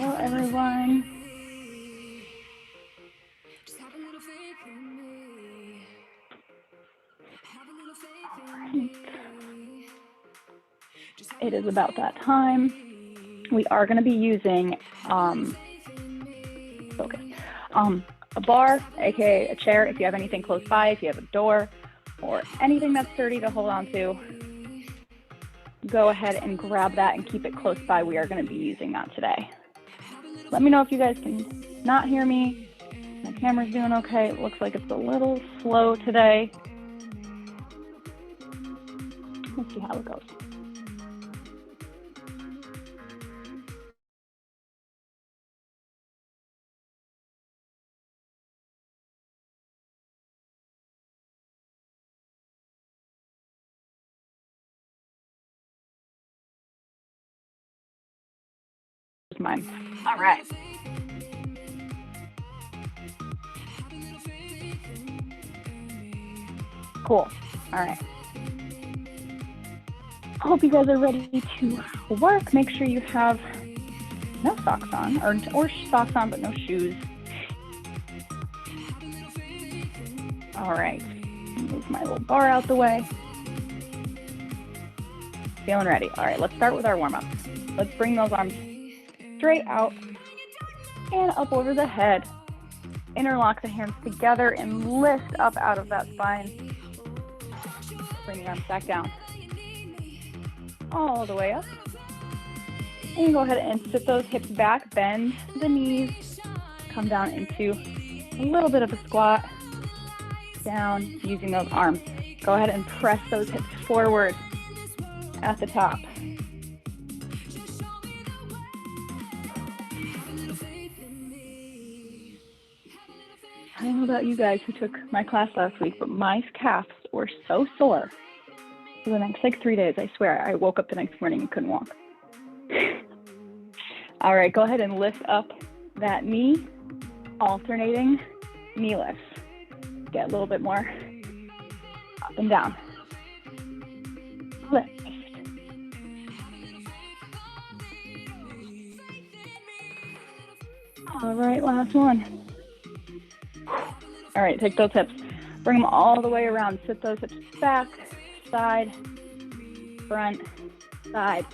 Hello, everyone. Right. It is about that time. We are going to be using a bar, aka a chair, if you have anything close by, if you have a door or anything that's sturdy to hold on to. Go ahead and grab that and keep it close by. We are going to be using that today. Let me know if you guys can not hear me. My camera's doing okay. It looks like it's a little slow today. Let's see how it goes. Mine. All right. Cool. All right. I hope you guys are ready to work. Make sure you have no socks on, or socks on but no shoes. All right. Move my little bar out the way. Feeling ready. All right, let's start with our warm-up. Let's bring those arms straight out and up over the head. Interlock the hands together and lift up out of that spine. Bring the arms back down. All the way up. And go ahead and sit those hips back, bend the knees, come down into a little bit of a squat, down using those arms. Go ahead and press those hips forward at the top. I don't know about you guys who took my class last week, but my calves were so sore for the next 3 days. I swear, I woke up the next morning and couldn't walk. All right, go ahead and lift up that knee, alternating knee lifts. Get a little bit more up and down. Lift. All right, last one. All right, take those hips, bring them all the way around. Sit those hips back, side, front, side,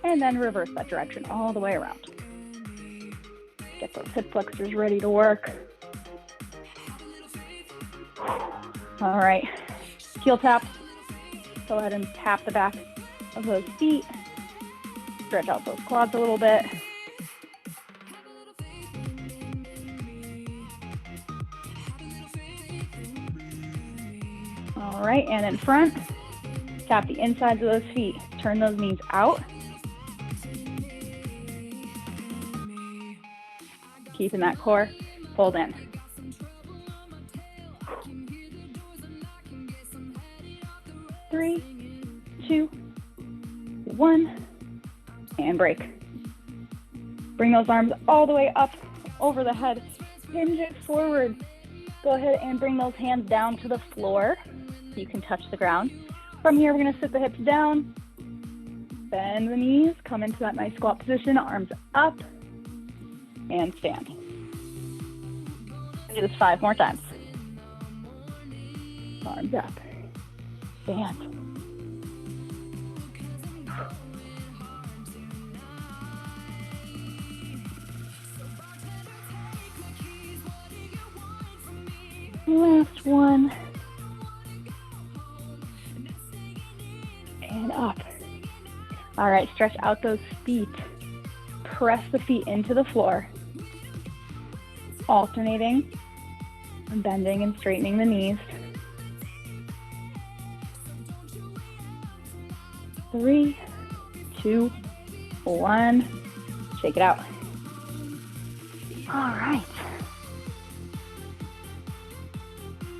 and then reverse that direction all the way around. Get those hip flexors ready to work. All right, heel taps. Go ahead and tap the back of those feet. Stretch out those quads a little bit. All right, and in front, tap the insides of those feet. Turn those knees out. Keeping that core pulled in. Three, two, one, and break. Bring those arms all the way up over the head. Hinge it forward. Go ahead and bring those hands down to the floor. You can touch the ground. From here, we're going to sit the hips down, bend the knees, come into that nice squat position, arms up, and stand. Do this 5 more times. Arms up, stand. Last one. And up. All right, stretch out those feet. Press the feet into the floor. Alternating, and bending and straightening the knees. 3, 2, 1. Shake it out. All right.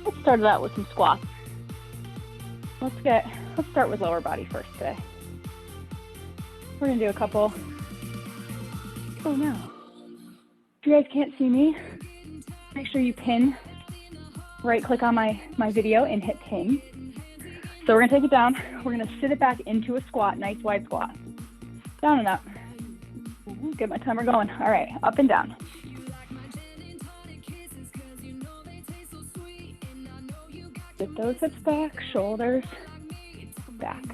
Let's start it out with some squats. Let's start with lower body first today. We're gonna do a couple. Oh no. If you guys can't see me, make sure you pin, right click on my video and hit pin. So we're gonna take it down. We're gonna sit it back into a squat, nice wide squat. Down and up. Get my timer going. All right, up and down. Get those hips back, shoulders back.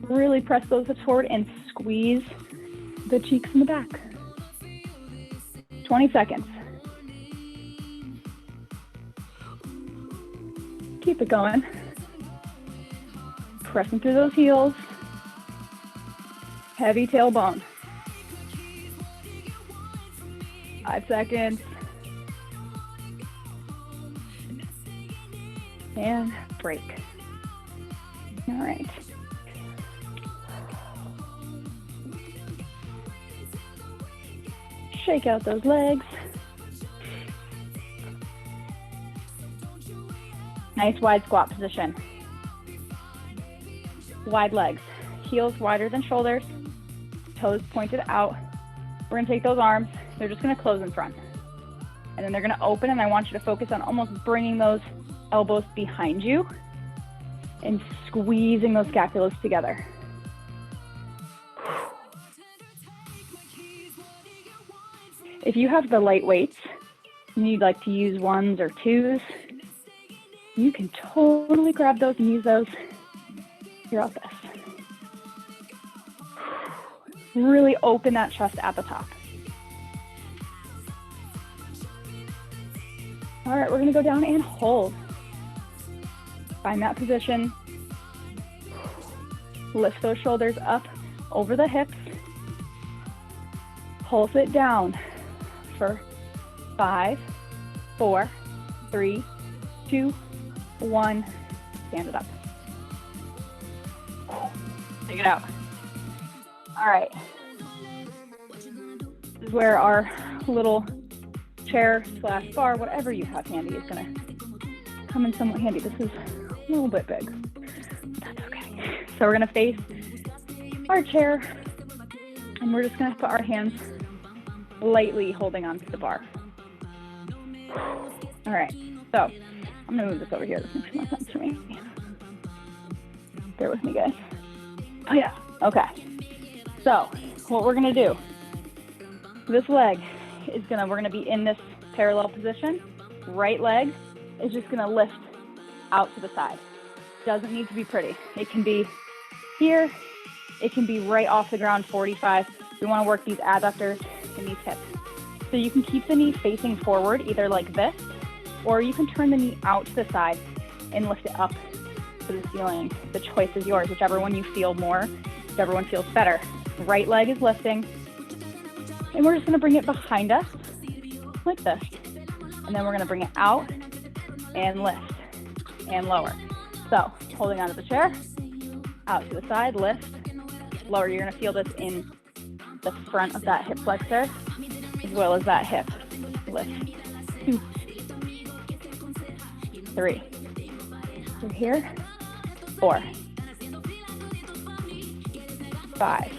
Really press those hips forward and squeeze the cheeks in the back. 20 seconds. Keep it going. Pressing through those heels. Heavy tailbone. 5 seconds. And break. All right. Shake out those legs. Nice wide squat position. Wide legs. Heels wider than shoulders. Toes pointed out. We're going to take those arms. They're just going to close in front. And then they're going to open, and I want you to focus on almost bringing those elbows behind you and squeezing those scapulas together. If you have the light weights and you'd like to use 1s or 2s, you can totally grab those and use those throughout this. Really open that chest at the top. All right, we're gonna go down and hold. Find that position. Lift those shoulders up over the hips. Pulse it down for 5, 4, 3, 2, 1. Stand it up. Take it out. All right. This is where our little chair / bar, whatever you have handy, is gonna come in somewhat handy. This is a little bit big, but that's okay. So we're gonna face our chair, and we're just gonna put our hands lightly holding onto the bar. All right, so I'm gonna move this over here. This makes more sense for me. Bear with me, guys. Oh yeah, okay. So what we're gonna do, this leg is we're gonna be in this parallel position. Right leg is just gonna lift out to the side. Doesn't need to be pretty. It can be here, it can be right off the ground, 45. We wanna work these adductors and these hips. So you can keep the knee facing forward, either like this, or you can turn the knee out to the side and lift it up to the ceiling. The choice is yours, whichever one you feel more, whichever one feels better. Right leg is lifting, and we're just gonna bring it behind us like this. And then we're gonna bring it out and lift and lower. So holding onto the chair, out to the side, lift, lower. You're gonna feel this in the front of that hip flexor as well as that hip. Lift. 2, 3. Through here. 4, 5,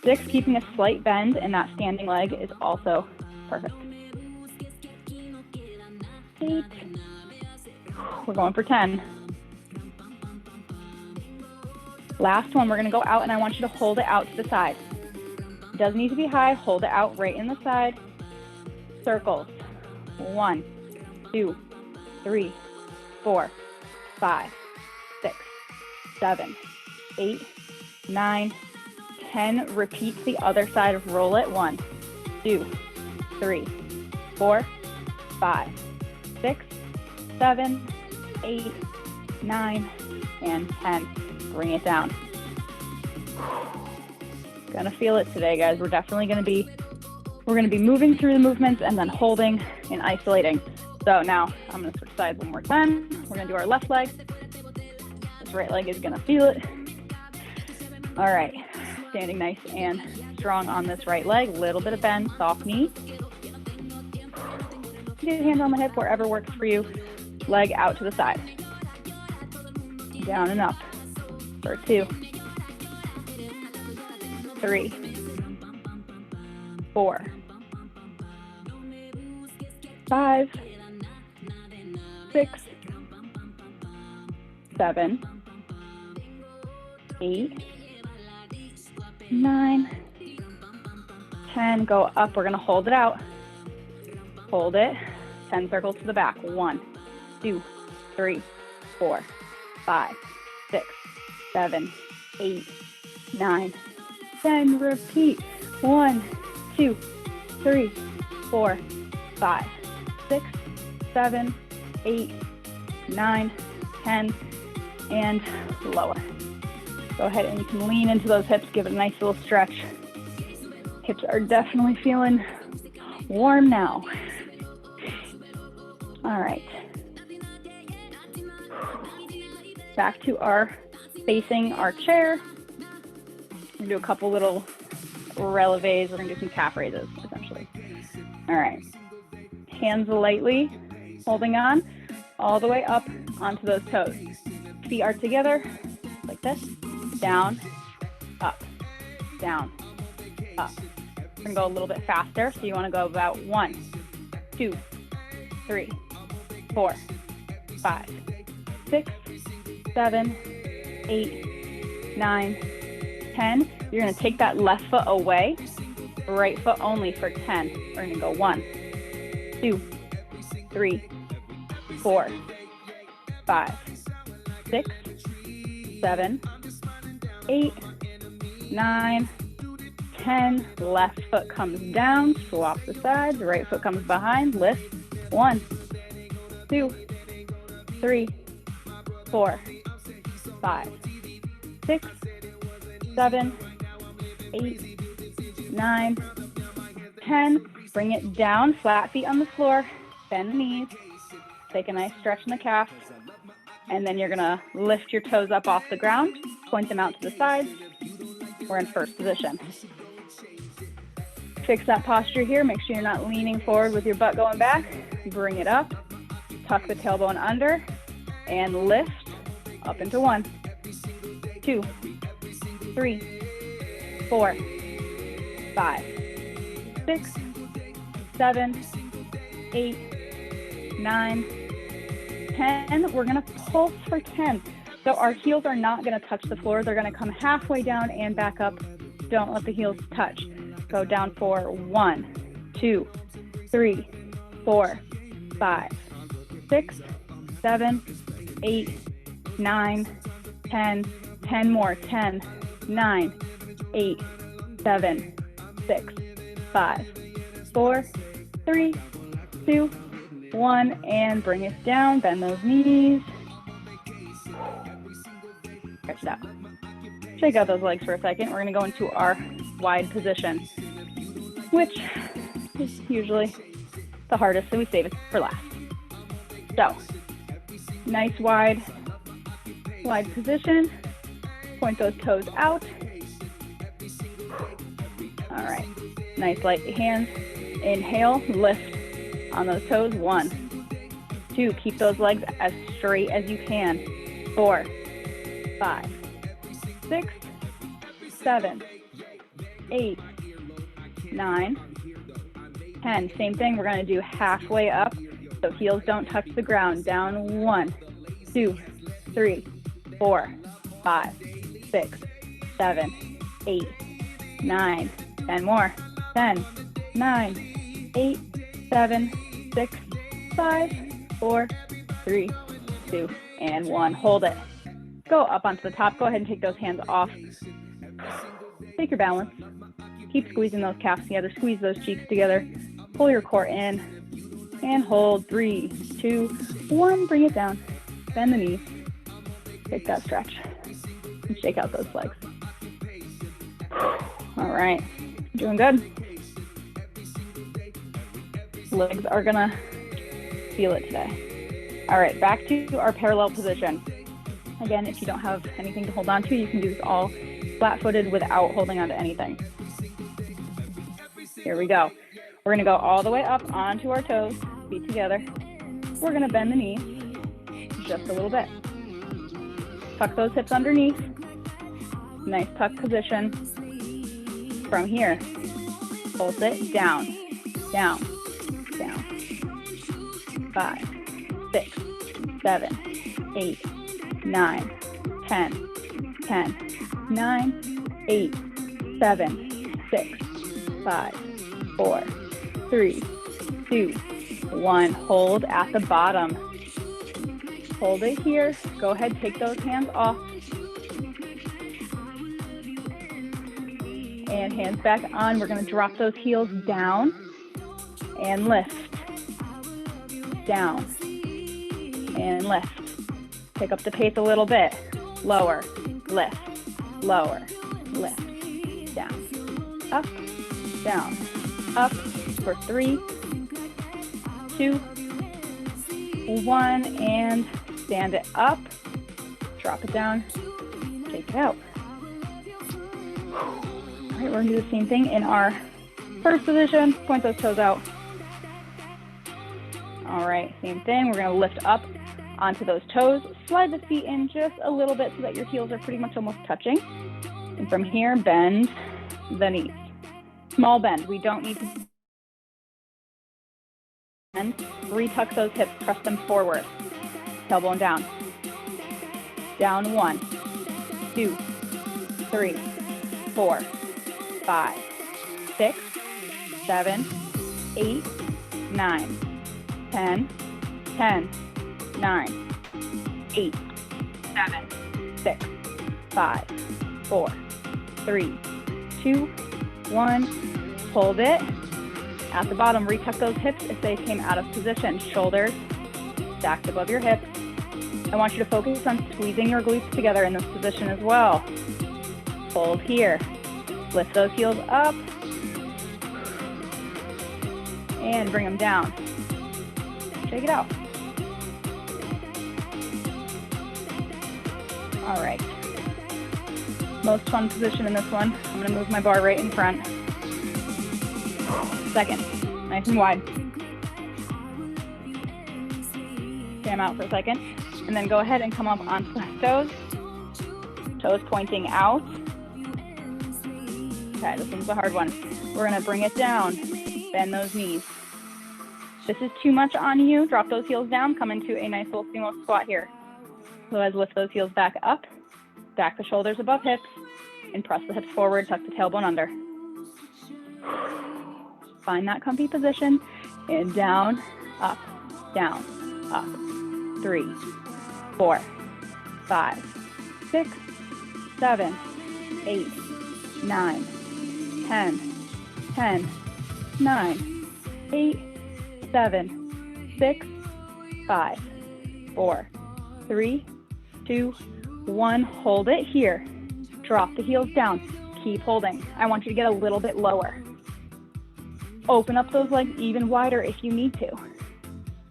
6. Keeping a slight bend in that standing leg is also perfect. 8. We're going for 10. Last one, we're gonna go out, and I want you to hold it out to the side. It doesn't need to be high, hold it out right in the side. Circles. 1, 2, 3, 4, 5, 6, 7, 8, 9, 10. Repeat the other side. Roll it. 1, 2, 3, 4, 5, 6, 7, 8, 9, and 10. Bring it down. Gonna feel it today, guys. We're definitely gonna be moving through the movements and then holding and isolating. So now I'm gonna switch sides one more time. We're gonna do our left leg. This right leg is gonna feel it. All right, standing nice and strong on this right leg. Little bit of bend, soft knee. Get a hand on the hip, wherever works for you. Leg out to the side. Down and up. For 2, 3, 4, 5, 6, 7, 8, 9, 10. Go up. We're going to hold it out. Hold it. 10 circles to the back. 1, 2, 3, 4, 5, 6, 7, 8, 9, 10. Repeat. 1, 2, 3, 4, 5, 6, 7, 8, 9, 10, and lower. Go ahead and you can lean into those hips, give it a nice little stretch. Hips are definitely feeling warm now. All right. Back to our facing our chair. We're gonna do a couple little releves. We're gonna do some calf raises, essentially. All right. Hands lightly, holding on, all the way up onto those toes. Feet are together, like this. Down, up, down, up. We're gonna go a little bit faster, so you wanna go about 1, 2, 3, 4, 5, 6, 7, 8, 9, 10. You're gonna take that left foot away, right foot only for 10. We're gonna go 1, 2, 3, 4, 5, 6, 7, 8, 9, 10. Left foot comes down, swap the sides, right foot comes behind, lift. 1, 2, 3, 4, 5, 6, 7, 8, 9, 10. Bring it down, flat feet on the floor, bend the knees, take a nice stretch in the calves, and then you're gonna lift your toes up off the ground, point them out to the sides. We're in first position. Fix that posture here. Make sure you're not leaning forward with your butt going back. Bring it up, tuck the tailbone under, and lift up into 1, 2, 3, 4, 5, 6, 7, 8, 9, 10. We're gonna pulse for 10. So our heels are not gonna touch the floor. They're gonna come halfway down and back up. Don't let the heels touch. Go down for 1, 2, 3, 4, 5, 6, 7, 8, 9, 10. 10 more. 10, 9, 8, 7, 6, 5, 4, 3, 2, 1, and bring it down. Bend those knees. Stretch it out. Shake out those legs for a second. We're going to go into our wide position, which is usually the hardest, so we save it for last. So, nice wide position. Point those toes out. All right. Nice light hands. Inhale, lift on those toes. 1, 2. Keep those legs as straight as you can. 4, 5, 6, 7, 8, 9, 10. Same thing. We're going to do halfway up, so heels don't touch the ground. Down 1, 2, 3, 4, 5, 6, 7, 8, 9, 10 more. 10, 9, 8, 7, 6, 5, 4, 3, 2, and 1. Hold it. Go up onto the top. Go ahead and take those hands off. Take your balance. Keep squeezing those calves together. Squeeze those cheeks together. Pull your core in and hold. 3, 2, 1. Bring it down. Bend the knees. Take that stretch and shake out those legs. All right. Doing good. Legs are gonna feel it today. All right, back to our parallel position. Again, if you don't have anything to hold on to, you can do this all flat-footed without holding on to anything. Here we go. We're gonna go all the way up onto our toes, feet together. We're gonna bend the knees just a little bit. Tuck those hips underneath. Nice tuck position. From here, pulse it down, down, down. 5, 6, 7, 8, 9, 10. 10, 9, 8, 7, 6, 5, 4, 3, 2, 1. Hold at the bottom. Hold it here. Go ahead, take those hands off. And hands back on. We're going to drop those heels down and lift. Down and lift. Pick up the pace a little bit. Lower, lift, lower, lift, down, up, down, up for 3, 2, 1, and stand it up, drop it down, take it out. All right, we're gonna do the same thing in our first position, point those toes out. All right, same thing, we're gonna lift up onto those toes, slide the feet in just a little bit so that your heels are pretty much almost touching. And from here, bend the knees. Small bend, we don't need to bend. Retuck those hips, press them forward. Tailbone down. Down 1, 2, 3, 4, 5, 6, 7, 8, 9, 10, 10, 9, 8, 7, 6, 5, 4, 3, 2, 1. Hold it. At the bottom, retuck those hips if they came out of position. Shoulders stacked above your hips. I want you to focus on squeezing your glutes together in this position as well. Hold here. Lift those heels up. And bring them down. Shake it out. All right. Most fun position in this one. I'm going to move my bar right in front. Second, nice and wide. Jam out for a second. And then go ahead and come up onto the toes. Toes pointing out. Okay, this one's a hard one. We're going to bring it down. Bend those knees. If this is too much on you, drop those heels down. Come into a nice little sumo squat here. Otherwise, lift those heels back up. Back the shoulders above hips. And press the hips forward. Tuck the tailbone under. Find that comfy position. And down, up, 3, 4, 5, 6, 7, 8, 9, 10, 10, 9, 8, 7, 6, 5, 4, 3, 2, 1. Hold it here. Drop the heels down. Keep holding. I want you to get a little bit lower. Open up those legs even wider if you need to.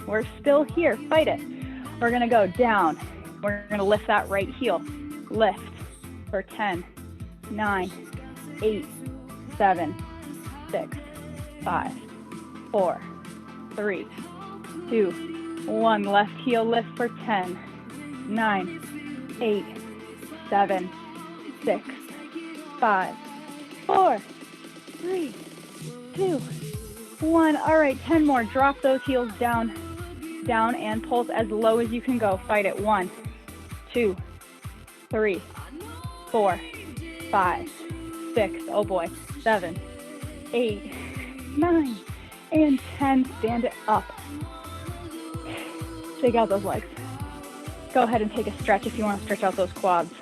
We're still here. Fight it. We're going to go down. We're going to lift that right heel. Lift for 10, 9, 8, 7, 6, 5, 4, 3, 2, 1. Left heel lift for 10, 9, 8, 7, 6, 5, 4, 3, 2, 1. All right, 10 more. Drop those heels down, down, and pulse as low as you can go. Fight it. 1, 2, 3, 4, 5, 6. Oh boy. 7, 8, 9, and 10. Stand it up. Shake out those legs. Go ahead and take a stretch if you want to stretch out those quads.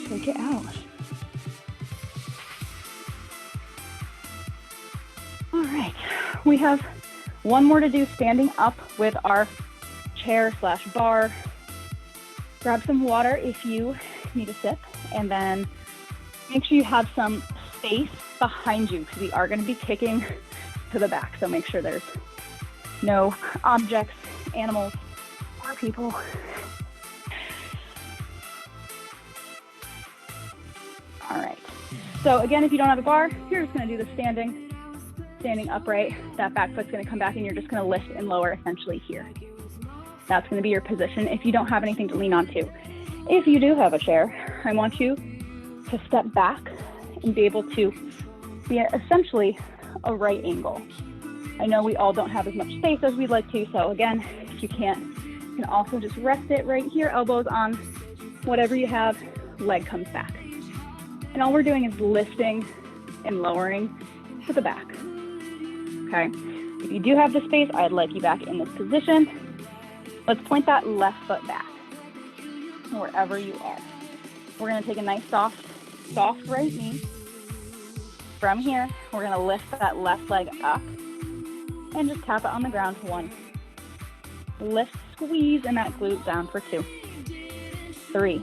Shake it out. All right, we have one more to do standing up with our chair/bar. Grab some water if you need a sip, and then make sure you have some space behind you because we are going to be kicking to the back. So make sure there's no objects, animals, or people. All right. So again, if you don't have a bar, you're just going to do the standing upright. That back foot's going to come back and you're just going to lift and lower essentially here. That's going to be your position if you don't have anything to lean onto. If you do have a chair, I want you to step back and be able to be at essentially a right angle. I know we all don't have as much space as we'd like to, so again, if you can't can also just rest it right here, elbows on whatever you have, leg comes back. And all we're doing is lifting and lowering to the back, okay? If you do have the space, I'd like you back in this position. Let's point that left foot back, wherever you are. We're gonna take a nice soft right knee. From here, we're gonna lift that left leg up and just tap it on the ground, 1. Lift, squeeze in that glute down for 2, 3,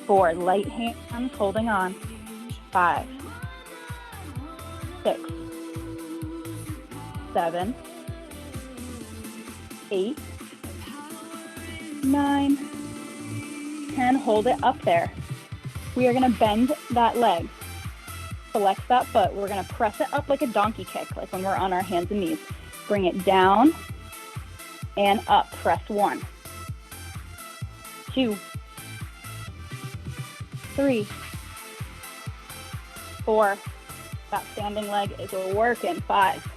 4, light hands holding on, 5, 6, 7, 8, 9, 10, hold it up there. We are gonna bend that leg, flex that foot. We're gonna press it up like a donkey kick, like when we're on our hands and knees. Bring it down and up, press 1, 2, 3, 4, that standing leg is working, 5,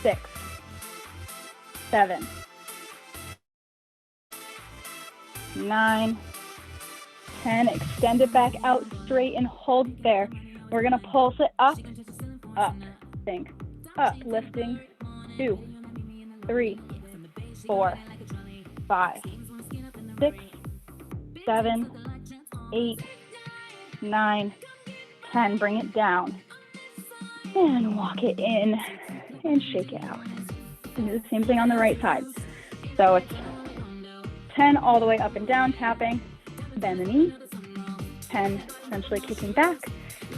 6, 7, 9, 10, extend it back out straight and hold there. We're gonna pulse it up, think, up, lifting, 2, 3, 4, 5, 6, 7, 8, 9, 10, bring it down, and walk it in, and shake it out. And do the same thing on the right side. So it's 10 all the way up and down, tapping, bend the knee, 10 essentially kicking back,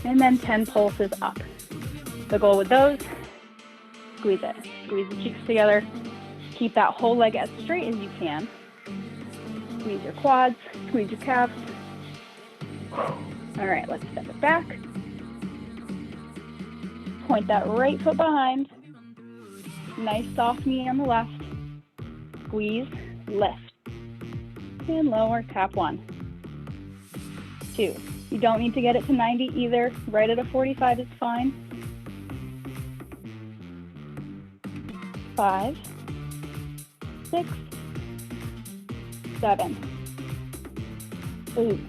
and then 10 pulses up. The goal with those, squeeze it. Squeeze the cheeks together. Keep that whole leg as straight as you can. Squeeze your quads, squeeze your calves. All right, let's step it back. Point that right foot behind. Nice soft knee on the left. Squeeze, lift. And lower, tap 1, 2. You don't need to get it to 90 either. Right at a 45 is fine. 5, 6, 7, 8,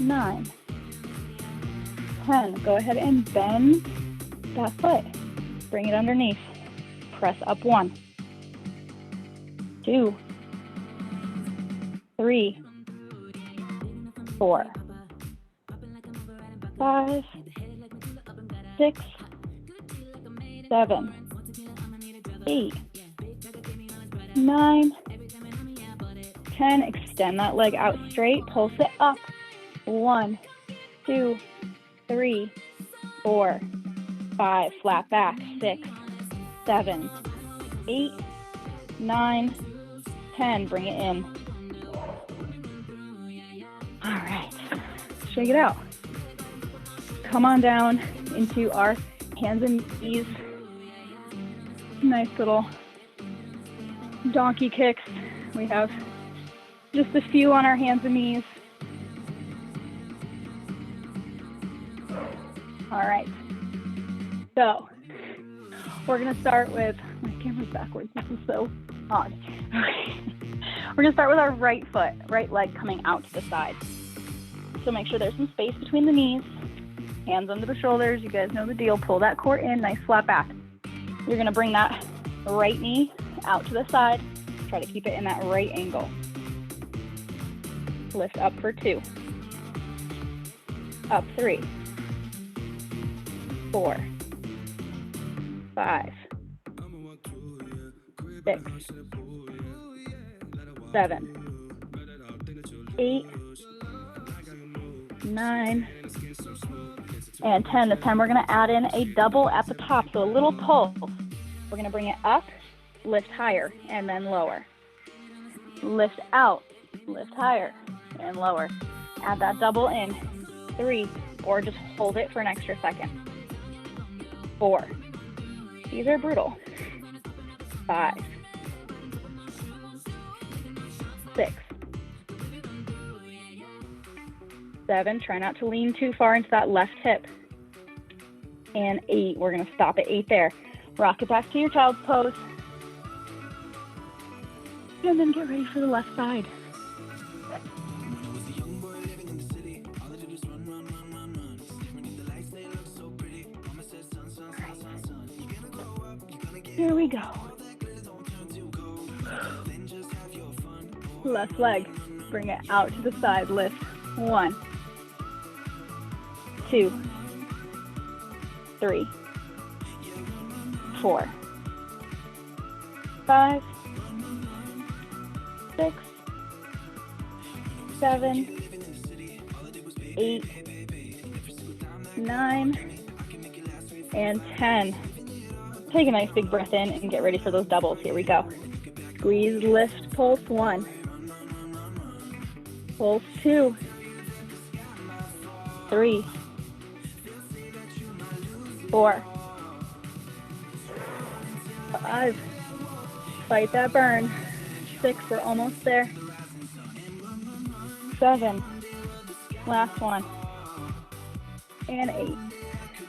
9, 10. Go ahead and bend that foot. Bring it underneath. Press up 1, 2, 3, 4, 5, 6, 7, 8, 9, 10. Extend that leg out straight. Pulse it up. 1, 2, 3, 4, 5. Flat back. 6, 7, 8, 9, 10. Bring it in. All right. Shake it out. Come on down into our hands and knees. Nice little donkey kicks. We have just a few on our hands and knees. All right. So we're going to start with, my camera's backwards. This is so odd. Okay. We're going to start with our right foot, right leg coming out to the side. So make sure there's some space between the knees, hands under the shoulders. You guys know the deal. Pull that core in, nice flat back. You're going to bring that right knee out to the side. Try to keep it in that right angle. Lift up for 2. Up 3. 4. 5. 6. 7. 8. 9. And 10. This time we're going to add in a double at the top. So a little pulse. We're going to bring it up, lift higher, and then lower. Lift out, lift higher, and lower. Add that double in. 3, or just hold it for an extra second. 4. These are brutal. 5. 6. 7. Try not to lean too far into that left hip. And 8. We're going to stop at 8 there. Rock it back to your child's pose. And then get ready for the left side. Here we go. Left leg, bring it out to the side, lift. 1, 2, 3, 4, 5, 6, 7, 8, 9, and 10. Take a nice big breath in and get ready for those doubles. Here we go. Squeeze, lift, pulse 1. Pulse 2. 3. 4. 5. Fight that burn. 6, we're almost there. 7. Last one. And 8.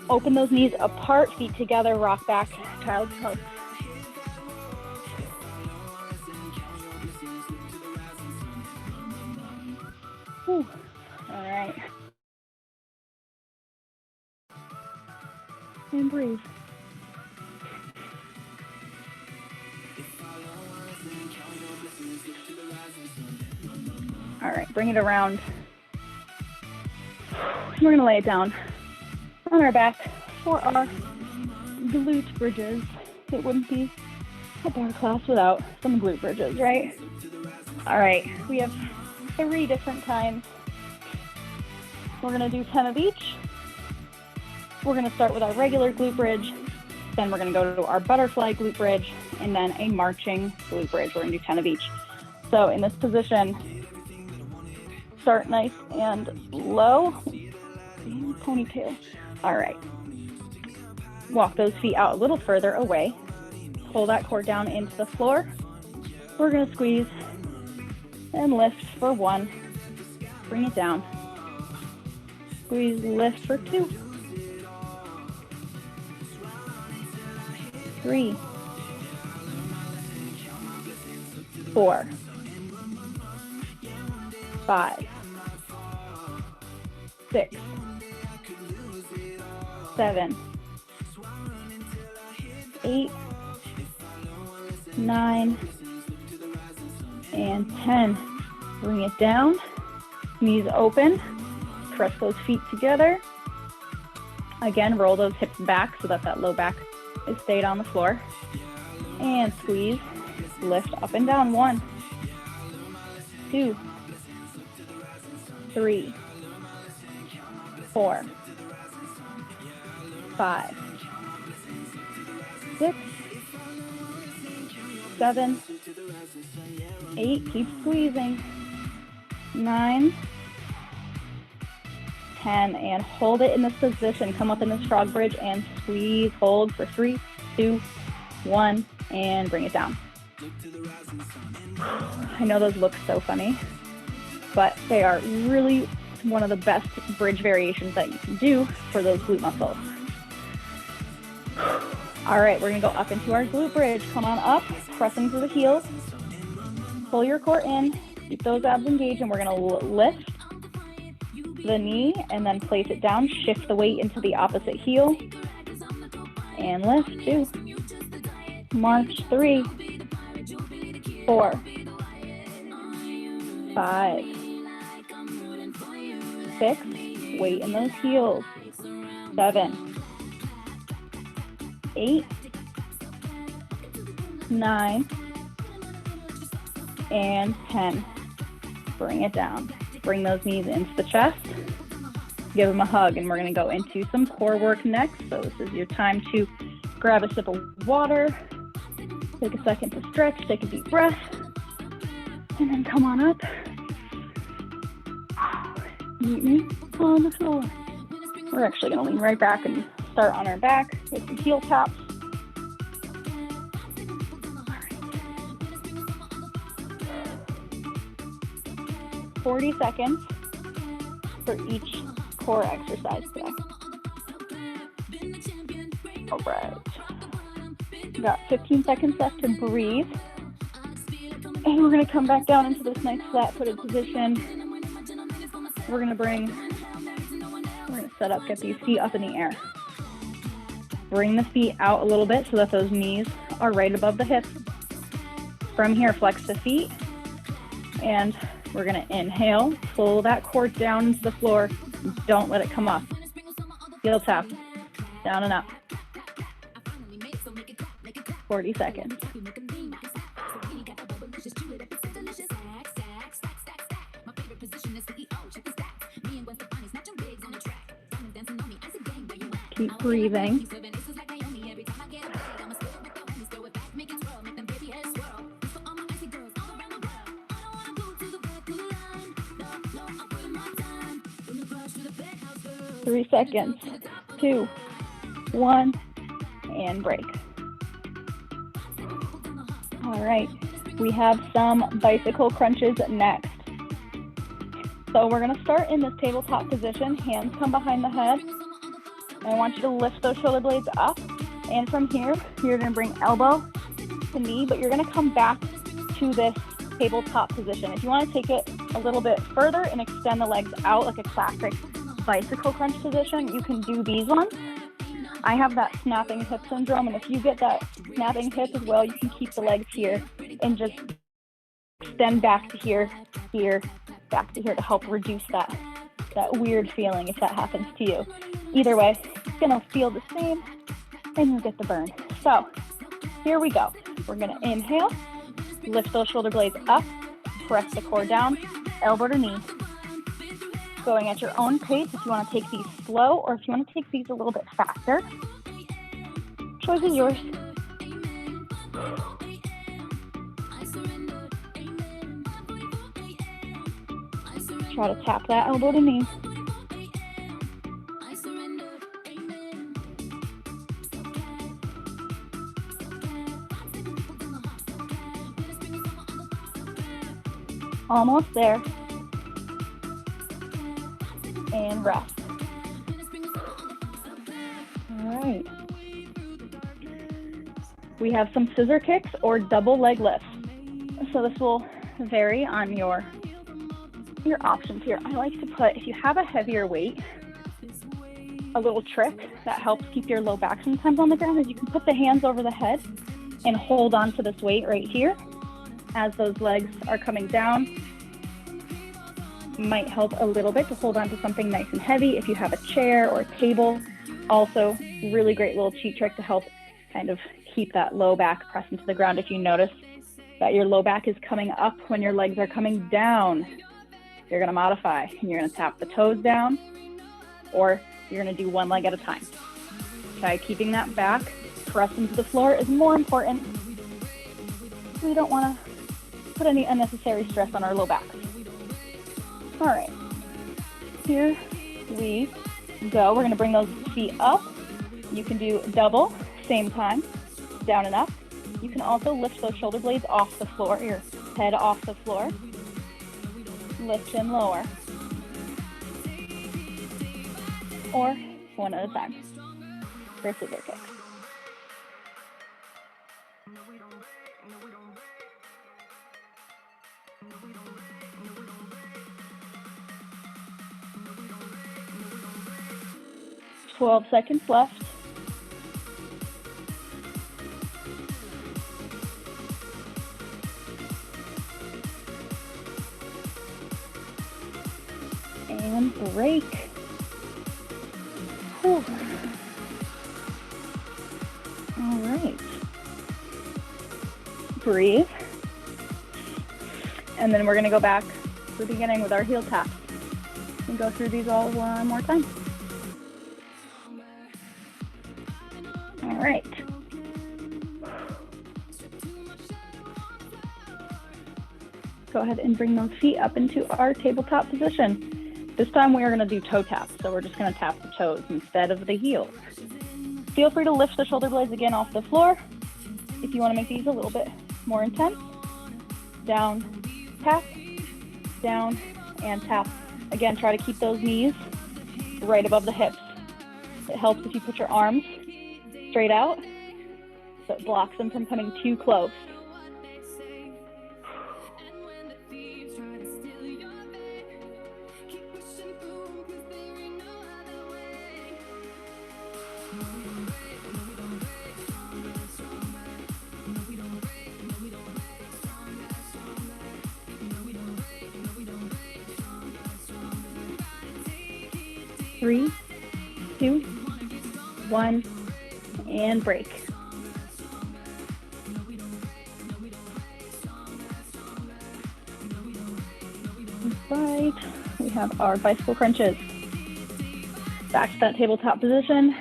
Open those knees apart, feet together, rock back, child's pose. Whew. All right. And breathe. All right, bring it around. We're gonna lay it down on our back for our glute bridges. It wouldn't be a bar class without some glute bridges, right? All right, we have 3 different kinds. We're gonna do 10 of each. We're gonna start with our regular glute bridge, then we're gonna go to our butterfly glute bridge, and then a marching glute bridge. We're gonna do 10 of each. So in this position, start nice and low. Ponytail. All right. Walk those feet out a little further away. Pull that core down into the floor. We're gonna squeeze and lift for 1. Bring it down. Squeeze, lift for 2. 3. 4. 5. 6. 7. 8. 9. And 10. Bring it down. Knees open. Press those feet together. Again, roll those hips back so that that low back is stayed on the floor. And squeeze. Lift up and down. 1, 2, 3, 4, 5, 6, 7, 8, keep squeezing, 9, 10, and hold it in this position. Come up in this frog bridge and squeeze, hold for 3, 2, 1, and bring it down. I know those look so funny, but they are really one of the best bridge variations that you can do for those glute muscles. All right, we're gonna go up into our glute bridge. Come on up, pressing through the heels. Pull your core in, keep those abs engaged, and we're gonna lift the knee and then place it down. Shift the weight into the opposite heel. And lift, 2. March, 3, 4, 5, 6, weight in those heels, 7, 8, 9, and 10. Bring it down. Bring those knees into the chest. Give them a hug, and we're going to go into some core work next. So this is your time to grab a sip of water, take a second to stretch, take a deep breath, and then come on up. Meet me on the floor. We're actually going to lean right back and start on our back with some heel taps. 40 seconds for each core exercise today. All right. Got 15 seconds left to breathe. And we're gonna come back down into this nice flat-footed position. We're gonna set up, get these feet up in the air. Bring the feet out a little bit so that those knees are right above the hips. From here, flex the feet, and we're gonna inhale, pull that core down into the floor. Don't let it come up. Heel tap, down and up. 40 seconds. Keep breathing. Three seconds, 2, 1, and break. All right, we have some bicycle crunches next. So we're gonna start in this tabletop position. Hands come behind the head. I want you to lift those shoulder blades up. And from here, you're gonna bring elbow to knee, but you're gonna come back to this tabletop position. If you wanna take it a little bit further and extend the legs out like a classic bicycle crunch position, you can do these ones. I have that snapping hip syndrome, and if you get that snapping hip as well, you can keep the legs here and just extend back to here, back to here to help reduce that weird feeling if that happens to you. Either way, it's gonna feel the same and you'll get the burn. So here we go. We're gonna inhale, lift those shoulder blades up, press the core down, elbow to knee. Going at your own pace if you want to take these slow or if you want to take these a little bit faster. Choice is yours. Try to tap that elbow to knee. Almost there. And rest. All right. We have some scissor kicks or double leg lifts. So this will vary on your options here. I like to put, if you have a heavier weight, a little trick that helps keep your low back sometimes on the ground is you can put the hands over the head and hold on to this weight right here as those legs are coming down. Might help a little bit to hold on to something nice and heavy. If you have a chair or a table, also really great little cheat trick to help kind of keep that low back pressed into the ground. If you notice that your low back is coming up when your legs are coming down, you're gonna modify and you're gonna tap the toes down, or you're gonna do one leg at a time. Okay, keeping that back pressed into the floor is more important. We don't wanna put any unnecessary stress on our low back. All right, here we go. We're gonna bring those feet up. You can do double, same time, down and up. You can also lift those shoulder blades off the floor, your head off the floor. Lift and lower. Or one at a time for scissor kicks. Twelve seconds left. And break. Whew. All right. Breathe. And then we're going to go back to the beginning with our heel taps and go through these all one more time. All right. Go ahead and bring those feet up into our tabletop position. This time we are going to do toe taps, so we're just going to tap the toes instead of the heels. Feel free to lift the shoulder blades again off the floor if you want to make these a little bit more intense. Down, tap, down, and tap. Again, try to keep those knees right above the hips. It helps if you put your arms straight out, so it blocks them from coming too close. 3, 2, 1, and break. Right, we have our bicycle crunches. Back to that tabletop position.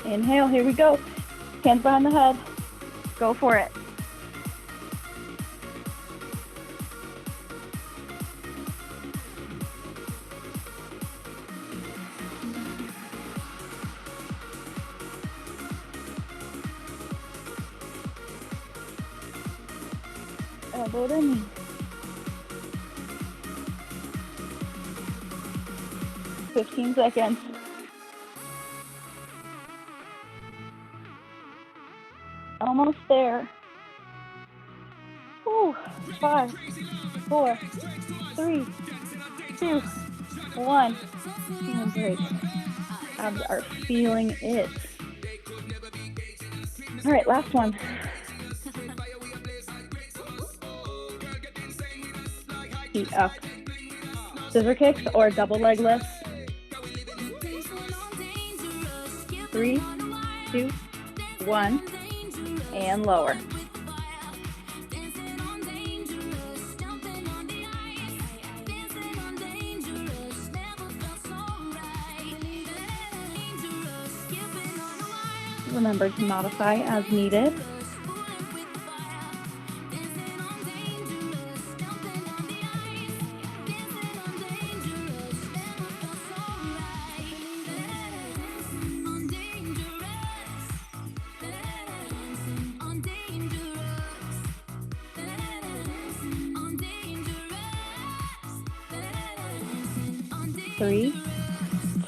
Inhale, here we go. Hands behind the head. Go for it. Elbow to knee. Fifteen seconds. Almost there. Ooh, 5, 4, 3, 2, 1. And break. Abs are feeling it. All right, last one. Feet up. Scissor kicks or double leg lifts. 3, 2, 1, and lower. Remember to modify as needed. Three,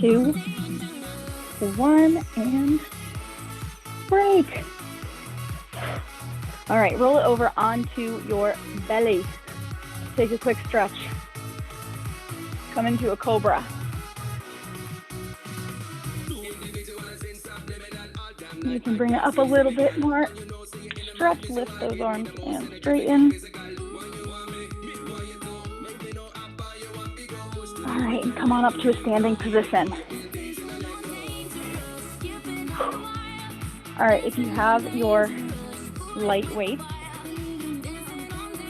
2, 1, and break. All right, roll it over onto your belly. Take a quick stretch. Come into a cobra. You can bring it up a little bit more. Stretch, lift those arms and straighten. All right, and come on up to a standing position. All right, if you have your light weights,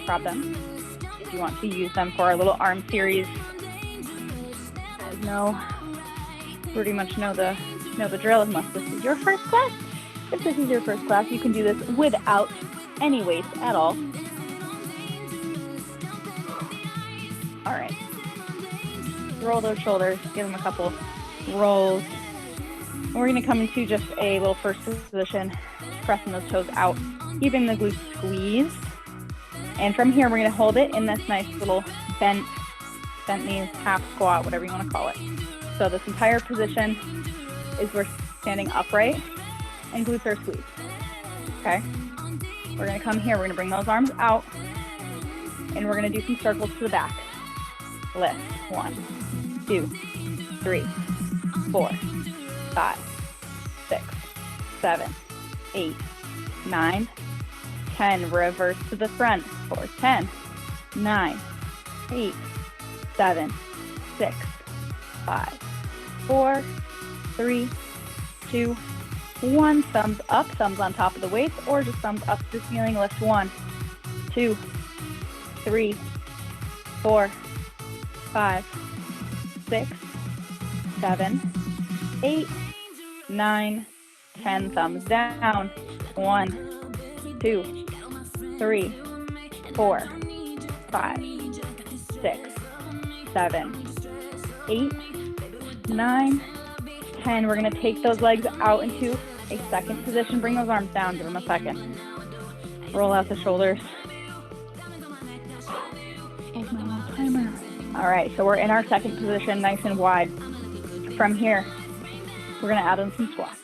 grab them. If you want to use them for our little arm series, pretty much know the drill. Unless this is your first class. If this is your first class, you can do this without any weights at all. All right. Roll those shoulders, give them a couple rolls. And we're going to come into just a little first position, pressing those toes out, keeping the glutes squeezed. And from here, we're going to hold it in this nice little bent knees, half squat, whatever you want to call it. So this entire position is we're standing upright and glutes are squeezed. Okay? We're going to come here, we're going to bring those arms out, and we're going to do some circles to the back. Lift. 1, 2, 3, 4, 5, 6, 7, 8, 9, 10. Reverse to the front for 10, 9, 8, 7, 6, 5, 4, 3, 2, 1. Thumbs up, thumbs on top of the weights, or just thumbs up to the ceiling. Lift 1, 2, 3, 4, 5, 6, 7, 8, 9, 10. Thumbs down. 1, 2, 3, 4, 5, 6, 7, 8, 9, 10. We're going to take those legs out into a second position. Bring those arms down. Give them a second. Roll out the shoulders. Here's my little timer. All right, so we're in our second position, nice and wide. From here, we're going to add in some squats.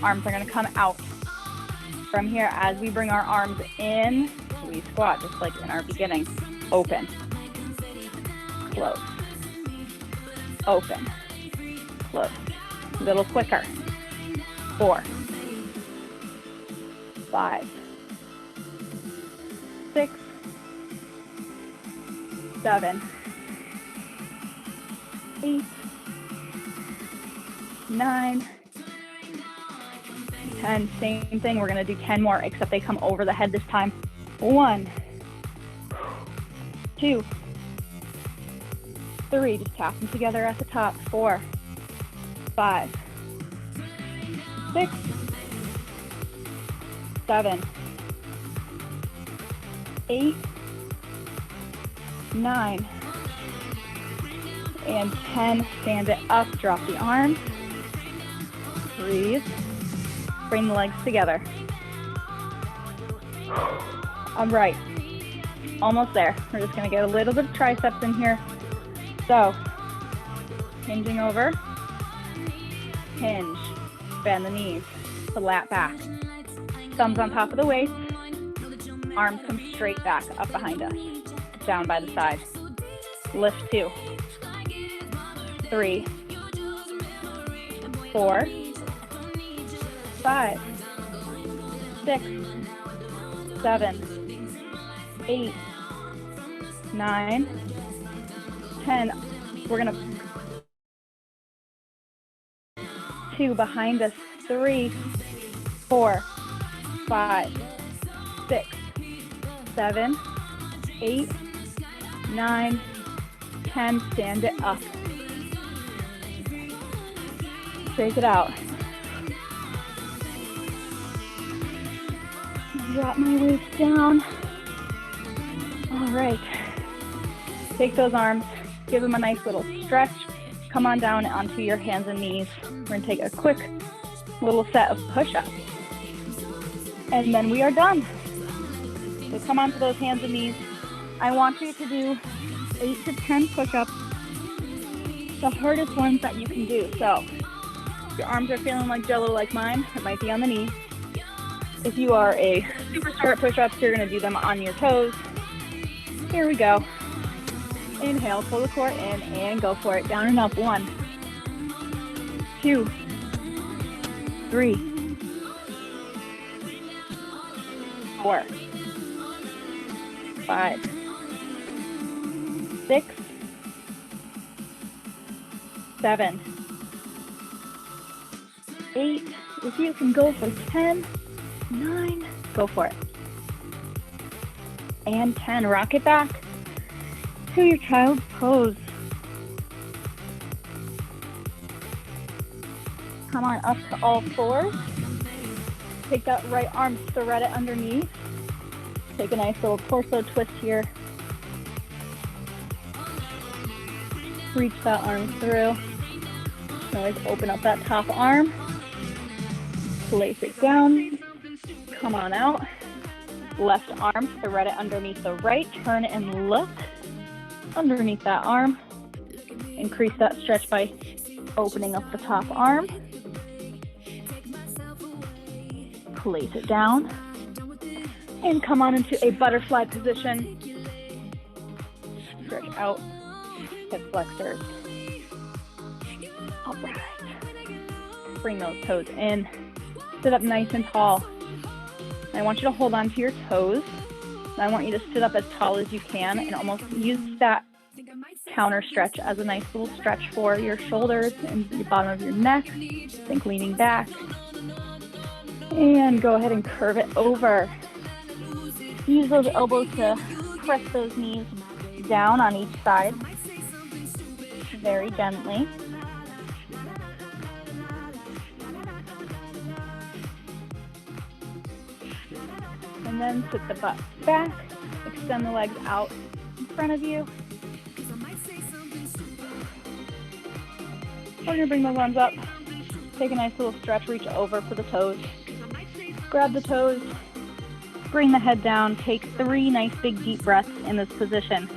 Arms are going to come out. From here, as we bring our arms in, we squat, just like in our beginning. Open. Close. Open. Close. A little quicker. 4, 5, 6, 7, 8, 9, 10. Same thing. We're going to do 10 more, except they come over the head this time. 1, 2, 3. Just tap them together at the top. 4, 5, 6, 7, 8, 9, and 10. Stand it up, drop the arms. Breathe. Bring the legs together. All right, almost there. We're just gonna get a little bit of triceps in here. So, hinging over, hinge, bend the knees, flat back. Thumbs on top of the waist, arms come straight back up behind us, down by the side. Lift 2, 3, 4, 5, 6, 7, 8, 9, 10. We're gonna 2 behind us, 3, 4, 5, 6, 7, 8, 9, 10. Stand it up. Shake it out. Drop my waist down. All right. Take those arms, give them a nice little stretch. Come on down onto your hands and knees. We're gonna take a quick little set of push-ups. And then we are done. So come onto those hands and knees. I want you to do 8 to 10 push-ups, the hardest ones that you can do. So if your arms are feeling like jello like mine, it might be on the knees. If you are a superstar at push-ups, you're gonna do them on your toes. Here we go. Inhale, pull the core in and go for it. Down and up. 1, 2, 3, 4, 5, 6, 7, 8. If you can go for 10, 9, go for it. And 10. Rock it back to your child's pose. Come on up to all fours. Take that right arm, thread it underneath. Take a nice little torso twist here. Reach that arm through. You can always open up that top arm. Place it down. Come on out. Left arm, thread it underneath the right. Turn and look underneath that arm. Increase that stretch by opening up the top arm. Place it down. And come on into a butterfly position. Stretch out hip flexors. All right. Bring those toes in. Sit up nice and tall. I want you to hold on to your toes. I want you to sit up as tall as you can and almost use that counter stretch as a nice little stretch for your shoulders and the bottom of your neck. Think leaning back. And go ahead and curve it over. Use those elbows to press those knees down on each side. Very gently. And then sit the butt back, extend the legs out in front of you. We're gonna bring those arms up, take a nice little stretch, reach over for the toes. Grab the toes, bring the head down, take 3 nice big deep breaths in this position.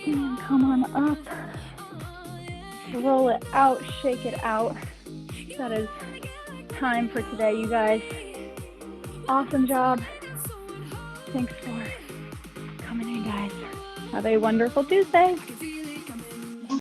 And come on up, roll it out, shake it out. That is time for today, you guys. Awesome job. Thanks for coming in, guys. Have a wonderful Tuesday.